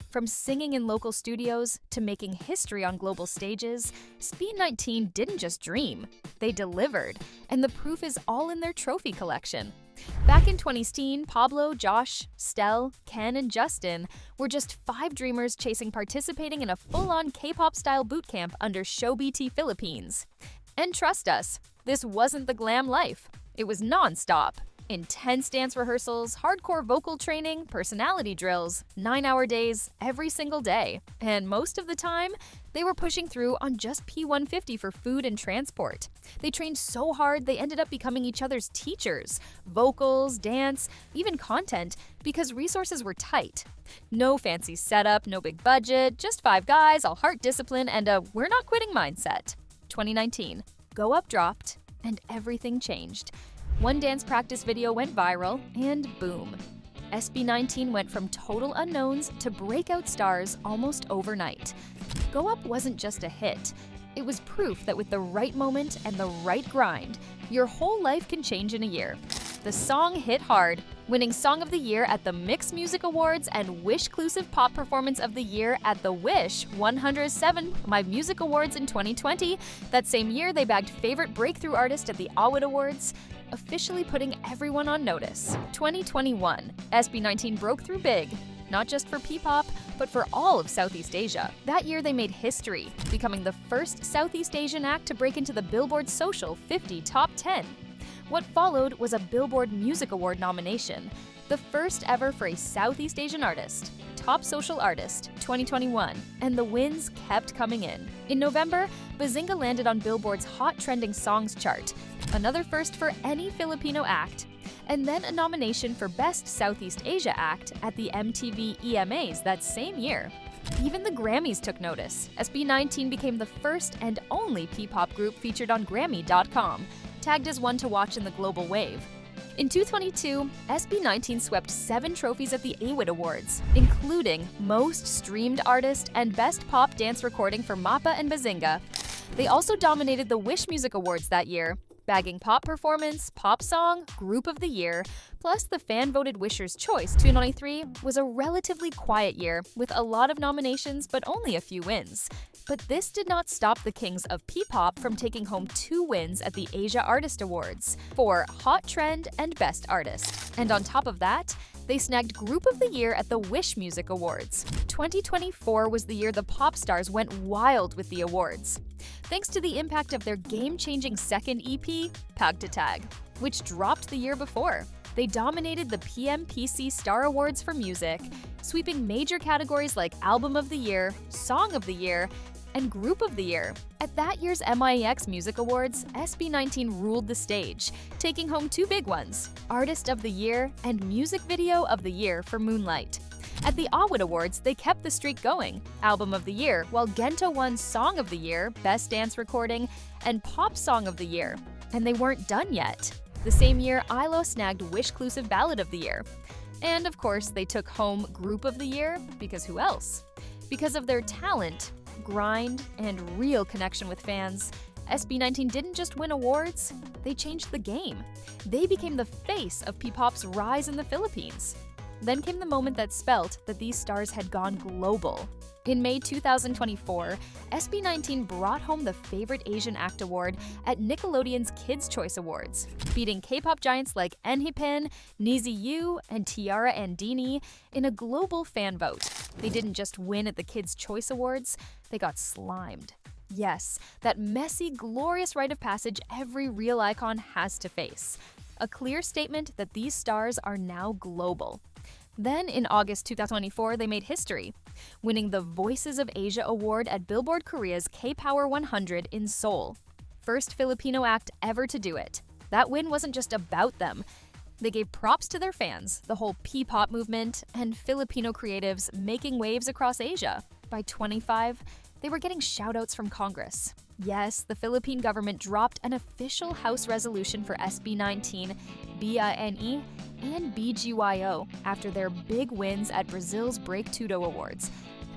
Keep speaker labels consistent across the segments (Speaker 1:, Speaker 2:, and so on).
Speaker 1: From singing in local studios to making history on global stages, SB19 didn't just dream, they delivered, and the proof is all in their trophy collection. Back in 2016, Pablo, Josh, Stel, Ken, and Justin were just 5 dreamers chasing participating in a full-on K-pop-style bootcamp under ShowBT Philippines. And trust us, this wasn't the glam life. It was non-stop. Intense dance rehearsals, hardcore vocal training, personality drills, 9-hour days every single day. And most of the time, they were pushing through on just P150 for food and transport. They trained so hard they ended up becoming each other's teachers. Vocals, dance, even content, because resources were tight. No fancy setup, no big budget, just 5 guys, all heart discipline, and a we're not quitting mindset. 2019, Go Up dropped, and everything changed. One dance practice video went viral, and boom. SB19 went from total unknowns to breakout stars almost overnight. Go Up wasn't just a hit. It was proof that with the right moment and the right grind, your whole life can change in a year. The song hit hard, winning Song of the Year at the Mix Music Awards and Wish-clusive Pop Performance of the Year at the Wish 107 My Music Awards in 2020. That same year, they bagged Favorite Breakthrough Artist at the Award Awards, officially putting everyone on notice. 2021, SB19 broke through big, not just for P-pop, but for all of Southeast Asia. That year, they made history, becoming the first Southeast Asian act to break into the Billboard Social 50 Top 10. What followed was a Billboard Music Award nomination, the first ever for a Southeast Asian artist, Top Social Artist 2021, and the wins kept coming in. In November, Bazinga landed on Billboard's Hot Trending Songs chart, another first for any Filipino act, and then a nomination for Best Southeast Asia Act at the MTV EMAs that same year. Even the Grammys took notice. SB19 became the first and only P-pop group featured on Grammy.com, tagged as one to watch in the global wave. In 2022, SB19 swept 7 trophies at the AWID Awards, including Most Streamed Artist and Best Pop Dance Recording for MAPA and Bazinga. They also dominated the Wish Music Awards that year, bagging Pop Performance, Pop Song, Group of the Year, plus the fan-voted Wisher's Choice. 2023 was a relatively quiet year, with a lot of nominations but only a few wins. But this did not stop the kings of P-pop from taking home 2 wins at the Asia Artist Awards for Hot Trend and Best Artist. And on top of that, they snagged Group of the Year at the Wish Music Awards. 2024 was the year the pop stars went wild with the awards, thanks to the impact of their game-changing second EP, Pag to Tag, which dropped the year before. They dominated the PMPC Star Awards for music, sweeping major categories like Album of the Year, Song of the Year, and Group of the Year. At that year's MIEX Music Awards, SB19 ruled the stage, taking home 2 big ones, Artist of the Year and Music Video of the Year for Moonlight. At the Award Awards, they kept the streak going, Album of the Year, while GENTO won Song of the Year, Best Dance Recording, and Pop Song of the Year. And they weren't done yet. The same year, Ilaw snagged Wish-clusive Ballad of the Year. And of course, they took home Group of the Year, because who else? Because of their talent, grind, and real connection with fans, SB19 didn't just win awards, they changed the game. They became the face of P-pop's rise in the Philippines. Then came the moment that spelt that these stars had gone global. In May 2024, SB19 brought home the Favorite Asian Act Award at Nickelodeon's Kids' Choice Awards, beating K-pop giants like Enhypen, Nizi Yu, and Tiara Andini in a global fan vote. They didn't just win at the Kids' Choice Awards, they got slimed. Yes, that messy, glorious rite of passage every real icon has to face. A clear statement that these stars are now global. Then, in August 2024, they made history, winning the Voices of Asia Award at Billboard Korea's K-Power 100 in Seoul. First Filipino act ever to do it. That win wasn't just about them. They gave props to their fans, the whole P-pop movement, and Filipino creatives making waves across Asia. By 25, they were getting shout-outs from Congress. Yes, the Philippine government dropped an official House resolution for SB19, BINE, and BGYO after their big wins at Brazil's Break Tudo Awards.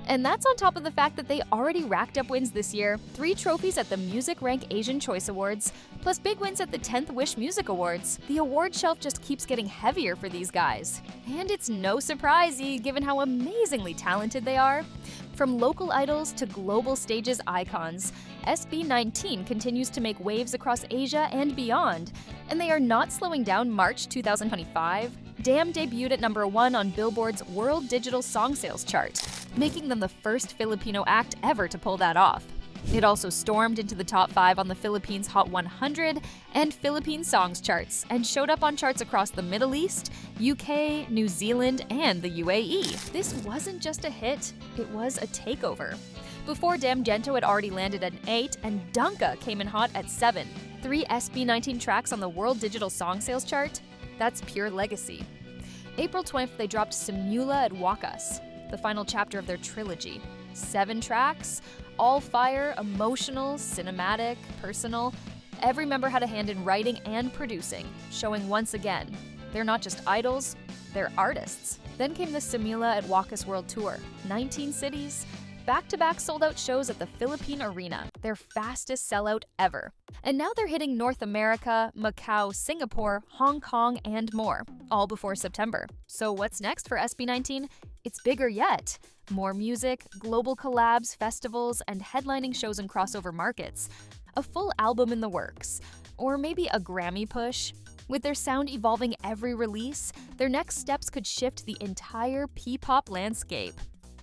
Speaker 1: And that's on top of the fact that they already racked up wins this year, 3 trophies at the Music Rank Asian Choice Awards, plus big wins at the 10th Wish Music Awards. The award shelf just keeps getting heavier for these guys. And it's no surprise, given how amazingly talented they are. From local idols to global stages icons, SB19 continues to make waves across Asia and beyond. And they are not slowing down March 2025. Damn debuted at #1 on Billboard's World Digital Song Sales chart, making them the first Filipino act ever to pull that off. It also stormed into the top 5 on the Philippines Hot 100 and Philippine Songs charts, and showed up on charts across the Middle East, UK, New Zealand, and the UAE. This wasn't just a hit, it was a takeover. Before Damn GENTO had already landed at 8, and Dunka came in hot at 7. 3 SB19 tracks on the World Digital Song Sales chart? That's pure legacy. April 20th, they dropped Simula at Wakas, the final chapter of their trilogy. 7 tracks, all fire, emotional, cinematic, personal. Every member had a hand in writing and producing, showing once again, they're not just idols, they're artists. Then came the Simula at Wakas World Tour, 19 cities, back-to-back sold-out shows at the Philippine Arena, their fastest sellout ever. And now they're hitting North America, Macau, Singapore, Hong Kong, and more, all before September. So what's next for SB19? It's bigger yet. More music, global collabs, festivals, and headlining shows in crossover markets. A full album in the works. Or maybe a Grammy push. With their sound evolving every release, their next steps could shift the entire P-pop landscape.